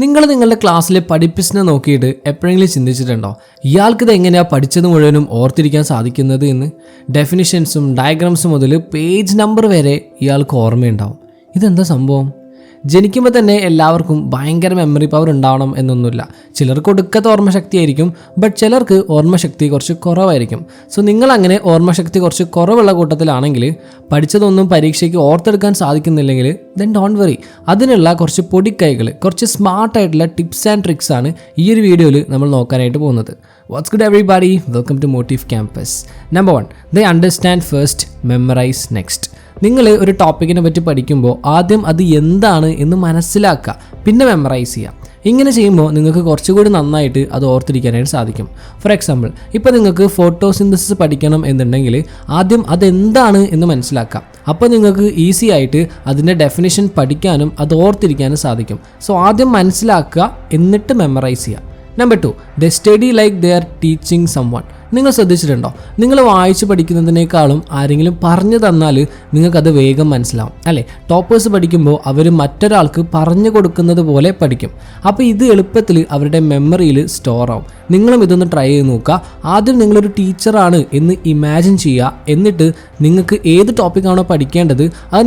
നിങ്ങളുടെ ക്ലാസ്സിലെ പഠിപ്പിച്ചിനെ നോക്കിയിട്ട് എപ്പോഴെങ്കിലും ചിന്തിച്ചിട്ടുണ്ടോ ഇയാൾക്കിത് എങ്ങനെയാണ് പഠിച്ചത് മുഴുവനും ഓർത്തിരിക്കാൻ സാധിക്കുന്നത് എന്ന്? ഡെഫിനിഷൻസും ഡയഗ്രാംസും മുതൽ പേജ് നമ്പർ വരെ ഇയാൾക്ക് ഓർമ്മയുണ്ടാവും. ഇതെന്താ സംഭവം? ജനിക്കുമ്പോൾ തന്നെ എല്ലാവർക്കും ഭയങ്കര മെമ്മറി പവർ ഉണ്ടാവണം എന്നൊന്നുമില്ല. ചിലർക്ക് ഒടുക്കത്തെ ഓർമ്മശക്തി ആയിരിക്കും, ബട്ട് ചിലർക്ക് ഓർമ്മശക്തി കുറച്ച് കുറവായിരിക്കും. സോ നിങ്ങളങ്ങനെ ഓർമ്മശക്തി കുറച്ച് കുറവുള്ള കൂട്ടത്തിലാണെങ്കിൽ, പഠിച്ചതൊന്നും പരീക്ഷയ്ക്ക് ഓർത്തെടുക്കാൻ സാധിക്കുന്നില്ലെങ്കിൽ ദെൻ ഡോണ്ട് വറി. അതിനുള്ള കുറച്ച് പൊടിക്കൈകൾ, കുറച്ച് സ്മാർട്ടായിട്ടുള്ള ടിപ്സ് ആൻഡ് ട്രിക്സ് ആണ് ഈ ഒരു വീഡിയോയിൽ നമ്മൾ നോക്കാനായിട്ട് പോകുന്നത്. What's good everybody, welcome to Motive Campus. Number 1, the understand first, memorise next. നിങ്ങൾ ഒരു ടോപ്പിക്കിനെ പറ്റി പഠിക്കുമ്പോൾ ആദ്യം അത് എന്താണ് എന്ന് മനസ്സിലാക്കുക, പിന്നെ മെമ്മറൈസ് ചെയ്യുക. ഇങ്ങനെ ചെയ്യുമ്പോൾ നിങ്ങൾക്ക് കുറച്ചുകൂടി നന്നായിട്ട് അത് ഓർത്തിരിക്കാനായിട്ട് സാധിക്കും. ഫോർ എക്സാമ്പിൾ, ഇപ്പോൾ നിങ്ങൾക്ക് ഫോട്ടോസിന്തസിസ് പഠിക്കണം എന്നുണ്ടെങ്കിൽ ആദ്യം അതെന്താണ് എന്ന് മനസ്സിലാക്കാം. അപ്പോൾ നിങ്ങൾക്ക് ഈസി ആയിട്ട് അതിൻ്റെ ഡെഫിനിഷൻ പഠിക്കാനും അത് ഓർത്തിരിക്കാനും സാധിക്കും. സോ ആദ്യം മനസ്സിലാക്കുക, എന്നിട്ട് മെമ്മറൈസ് ചെയ്യുക. Number 2, the study like they are teaching someone. നിങ്ങൾ ശ്രദ്ധിച്ചിട്ടുണ്ടോ, നിങ്ങൾ വായിച്ച് പഠിക്കുന്നതിനേക്കാളും ആരെങ്കിലും പറഞ്ഞു തന്നാൽ നിങ്ങൾക്കത് വേഗം മനസ്സിലാവും അല്ലേ? ടോപ്പേഴ്സ് പഠിക്കുമ്പോൾ അവർ മറ്റൊരാൾക്ക് പറഞ്ഞു കൊടുക്കുന്നത് പോലെ പഠിക്കും. അപ്പോൾ ഇത് എളുപ്പത്തിൽ അവരുടെ മെമ്മറിയിൽ സ്റ്റോർ ആവും. നിങ്ങളും ഇതൊന്ന് ട്രൈ ചെയ്ത് നോക്കുക. ആദ്യം നിങ്ങളൊരു ടീച്ചറാണ് എന്ന് ഇമാജിൻ ചെയ്യുക, എന്നിട്ട് നിങ്ങൾക്ക് ഏത് ടോപ്പിക്കാണോ പഠിക്കേണ്ടത് അത്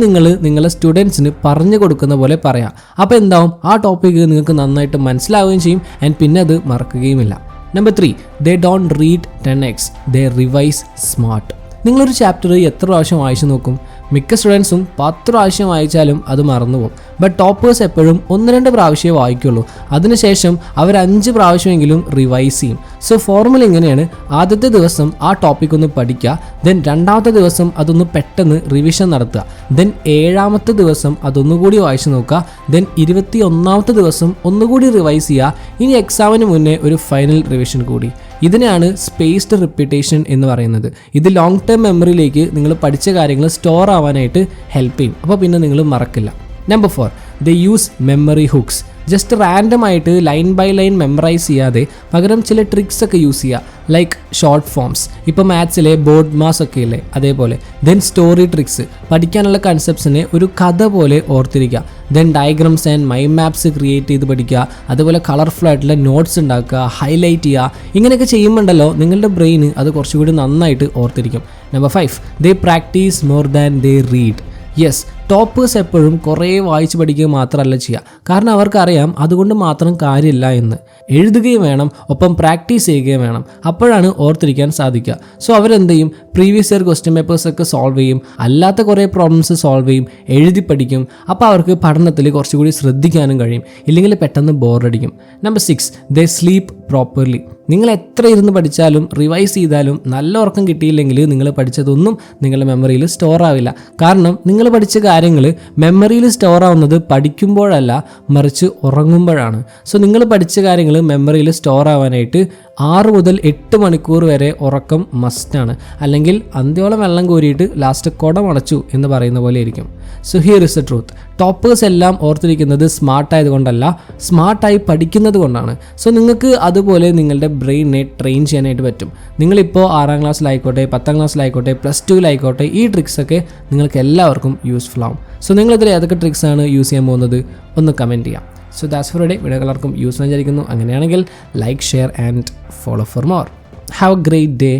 നിങ്ങളുടെ സ്റ്റുഡൻസിന് പറഞ്ഞു കൊടുക്കുന്ന പോലെ പറയാം. അപ്പോൾ എന്താവും, ആ ടോപ്പിക്ക് നിങ്ങൾക്ക് നന്നായിട്ട് മനസ്സിലാവുകയും ചെയ്യും, ആൻഡ് പിന്നെ അത് മറക്കുകയുമില്ല. Number 3, they don't read 10x, they revise smart. നിങ്ങളൊരു ചാപ്റ്റർ എത്ര പ്രാവശ്യം വായിച്ചു നോക്കും? മിക്ക സ്റ്റുഡൻസും 10 പ്രാവശ്യം വായിച്ചാലും അത് മറന്നുപോകും. ബട്ട് ടോപ്പേഴ്സ് എപ്പോഴും 1-2 പ്രാവശ്യമേ വായിക്കുള്ളൂ. അതിനുശേഷം അവർ 5 പ്രാവശ്യമെങ്കിലും റിവൈസ് ചെയ്യും. സോ ഫോർമുല ഇങ്ങനെയാണ്: ആദ്യത്തെ ദിവസം ആ ടോപ്പിക് ഒന്ന് പഠിക്കുക, ദെൻ രണ്ടാമത്തെ ദിവസം അതൊന്ന് പെട്ടെന്ന് റിവിഷൻ നടത്തുക, ദെൻ 7ാമത്തെ ദിവസം അതൊന്നുകൂടി വായിച്ചു നോക്കുക, ദെൻ 21ാമത്തെ ദിവസം ഒന്നുകൂടി റിവൈസ് ചെയ്യുക. ഇനി എക്സാമിന് മുന്നേ ഒരു ഫൈനൽ റിവിഷൻ കൂടി. ഇതിനെയാണ് സ്പേസ്ഡ് റിപ്പീറ്റേഷൻ എന്ന് പറയുന്നത്. ഇത് ലോങ് ടേം മെമ്മറിയിലേക്ക് നിങ്ങൾ പഠിച്ച കാര്യങ്ങൾ സ്റ്റോർ ആവാനായിട്ട് ഹെൽപ്പ് ചെയ്യും. അപ്പോൾ പിന്നെ നിങ്ങൾ മറക്കില്ല. നമ്പർ 4, ദേ use memory hooks. Just random ആയിട്ട് ലൈൻ ബൈ ലൈൻ മെമ്മറൈസ് ചെയ്യാതെ പകരം ചില ട്രിക്സ് ഒക്കെ യൂസ് ചെയ്യുക, ലൈക്ക് ഷോർട്ട് ഫോംസ്. ഇപ്പോൾ മാത്സിലെ ബോർഡ് മാസ് ഒക്കെ ഇല്ലേ, അതേപോലെ. ദെൻ സ്റ്റോറി ട്രിക്സ്, പഠിക്കാനുള്ള കൺസെപ്റ്റ്സിനെ ഒരു കഥ പോലെ ഓർത്തിരിക്കുക. Then diagrams and mind maps create ചെയ്ത് പഠിക്കുക. അതുപോലെ കളർഫുൾ ആയിട്ടുള്ള നോട്ട്സ് ഉണ്ടാക്കുക, ഹൈലൈറ്റ് ചെയ്യുക. ഇങ്ങനെയൊക്കെ ചെയ്യുമ്പോണ്ടല്ലോ നിങ്ങളുടെ ബ്രെയിന് അത് കുറച്ചുകൂടി നന്നായിട്ട് ഓർത്തിരിക്കും. Number 5, they practise more than they read. Yes, toppers എപ്പോഴും കുറേ വായിച്ച് പഠിക്കുക മാത്രമല്ല ചെയ്യുക, കാരണം അവർക്കറിയാം അതുകൊണ്ട് മാത്രം കാര്യമില്ല എന്ന്. എഴുതുകയും വേണം, ഒപ്പം പ്രാക്ടീസ് ചെയ്യുകയും വേണം. അപ്പോഴാണ് ഓർത്തിരിക്കാൻ സാധിക്കുക. സോ അവരെന്ത് ചെയ്യും? പ്രീവിയസ് ഇയർ ക്വസ്റ്റ്യൻ പേപ്പേഴ്സൊക്കെ സോൾവ് ചെയ്യും, അല്ലാത്ത കുറേ പ്രോബ്ലംസ് സോൾവ് ചെയ്യും, എഴുതി പഠിക്കും. അപ്പോൾ അവർക്ക് പഠനത്തിൽ കുറച്ചുകൂടി ശ്രദ്ധിക്കാനും കഴിയും, ഇല്ലെങ്കിൽ പെട്ടെന്ന് ബോറടിക്കും. നമ്പർ 6, ദേ സ്ലീപ്പ് പ്രോപ്പർലി. നിങ്ങൾ എത്ര ഇരുന്ന് പഠിച്ചാലും റിവൈസ് ചെയ്താലും നല്ല ഉറക്കം കിട്ടിയില്ലെങ്കിൽ നിങ്ങൾ പഠിച്ചതൊന്നും നിങ്ങളുടെ മെമ്മറിയിൽ സ്റ്റോർ ആവില്ല. കാരണം നിങ്ങൾ പഠിച്ച കാര്യങ്ങൾ മെമ്മറിയിൽ സ്റ്റോർ ആവുന്നത് പഠിക്കുമ്പോഴല്ല, മറിച്ച് ഉറങ്ങുമ്പോഴാണ്. സോ നിങ്ങൾ പഠിച്ച കാര്യങ്ങൾ മെമ്മറിയിൽ സ്റ്റോർ ആവാനായിട്ട് 6 മുതൽ 8 മണിക്കൂർ വരെ ഉറക്കം മസ്റ്റാണ്. അല്ലെങ്കിൽ അന്ത്യോളം വെള്ളം കോരിയിട്ട് ലാസ്റ്റ് കുടമടച്ചു എന്ന് പറയുന്ന പോലെ ഇരിക്കും. So here is the truth. Toppers എല്ലാം ഓർത്തിരിക്കുന്നത് സ്മാർട്ടായതുകൊണ്ടല്ല, സ്മാർട്ടായി പഠിക്കുന്നത് കൊണ്ടാണ്. സോ നിങ്ങൾക്ക് അതുപോലെ നിങ്ങളുടെ ബ്രെയിനിനെ ട്രെയിൻ ചെയ്യാനായിട്ട് പറ്റും. നിങ്ങളിപ്പോൾ 6ാം ക്ലാസ്സിലായിക്കോട്ടെ, 10ാം ക്ലാസ്സിലായിക്കോട്ടെ, +2-ലായിക്കോട്ടെ, ഈ ട്രിക്സൊക്കെ നിങ്ങൾക്ക് എല്ലാവർക്കും യൂസ്ഫുൾ ആവും. സോ നിങ്ങളിതിൽ ഏതൊക്കെ ട്രിക്സാണ് യൂസ് ചെയ്യാൻ പോകുന്നത് ഒന്ന് കമൻറ്റ് ചെയ്യാം. So that's for today. Video എല്ലാവർക്കും യൂസ് വിചാരിക്കുന്നു. അങ്ങനെയാണെങ്കിൽ like, share and follow for more. Have A great day.